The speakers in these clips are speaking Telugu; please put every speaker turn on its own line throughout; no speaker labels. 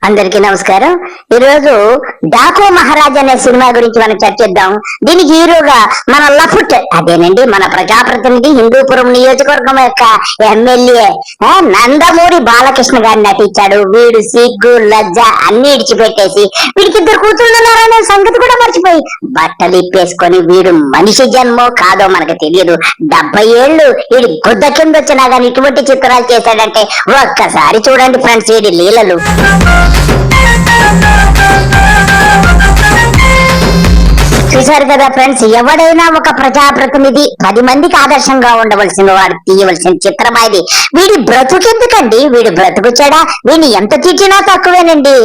అందరికీ నమస్కారం. ఈరోజు డాకు మహారాజ్ అనే సినిమా గురించి మనం చర్చిద్దాం. దీనికి హీరోగా మన లఫుట్, అదేనండి మన ప్రజాప్రతినిధి, హిందూపురం నియోజకవర్గం యొక్క ఎమ్మెల్యే నందమూరి బాలకృష్ణ గారు నటించాడు. వీడు సిగ్గు లజ్జ అన్ని ఇడిచిపెట్టేసి వీడికి ఇద్దరు కూతుళ్ళున్నారనే సంగతి కూడా మర్చిపోయి బట్టలు ఇప్పేసుకొని, వీడు మనిషి జన్మో కాదో మనకు తెలియదు, 70 ఏళ్ళు వీడి గుద్ద కింద వచ్చినా కానీ ఇటువంటి చిత్రాలు చేశాడంటే ఒక్కసారి చూడండి ఫ్రెండ్స్ వీడి లీలలు. చూశారు కదా ఫ్రెండ్స్, ఎవడైనా ఒక ప్రజాప్రతినిధి 10 మందికి ఆదర్శంగా ఉండవలసిన వాడు తీయవలసిన చిత్రం ఇది. వీడి బ్రతుకెందుకండి, వీడి బ్రతుకు చెడా, వీడిని ఎంత తిట్టినా తక్కువేనండి.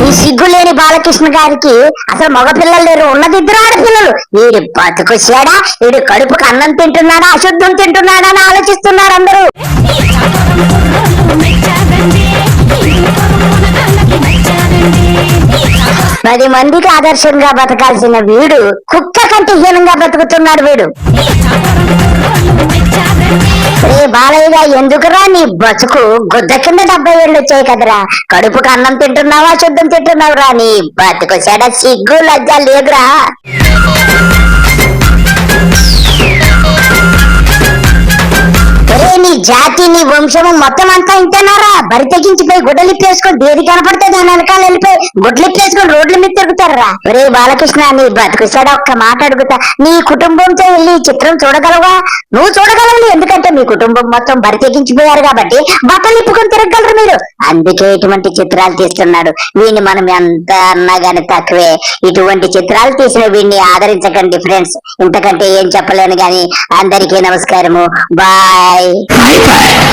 ఈ సిగ్గులేని బాలకృష్ణ గారికి అసలు మగ పిల్లలు లేరు, ఉన్నది 2 ఆడపిల్లలు. వీడి బతుకు చెడా, వీడు కడుపుకు అన్నం తింటున్నాడా అశుద్ధం తింటున్నాడా అని ఆలోచిస్తున్నారు అందరూ. పది మందికి ఆదర్శంగా బతకాల్సిన వీడు కుక్క కంటే హీనంగా బతుకుతున్నాడు వీడు. రే బాలయ్యగా, ఎందుకురా నీ బతుకు గుద్ద కింద 70 ఏళ్ళు వచ్చాయి కదరా, కడుపుకు అన్నం తింటున్నావా శుద్ధం తింటున్నావురా, నీ బతుకు చెడ సిగ్గు లజ్జ లేదురా. నీ జాతి నీ వంశము మొత్తం అంతా ఇంతనారా, బరి తెగించిపోయి గుడ్డలిప్పేసుకొని దేది కనపడితే దాని వెనకాల వెళ్ళిపోయి గుడ్లిప్పేసుకొని రోడ్ల మీద తిరుగుతారా. రే బాలకృష్ణ, నీ బతుకుసాడు ఒక్క మాట అడుగుతా, నీ కుటుంబంతో వెళ్ళి ఈ చిత్రం చూడగలవా? నువ్వు చూడగలవు, ఎందుకంటే మీ కుటుంబం మొత్తం బరి తెగించిపోయారు కాబట్టి బట్టలు ఇప్పుకొని తిరగలరు మీరు. అందుకే ఇటువంటి చిత్రాలు తీస్తున్నాడు. వీడిని మనం ఎంత అన్నా గాని తక్కువే. ఇటువంటి చిత్రాలు తీసిన వీడిని ఆదరించకండి ఫ్రెండ్స్, ఇంతకంటే ఏం చెప్పలేను గాని. అందరికీ నమస్కారము, బాయ్.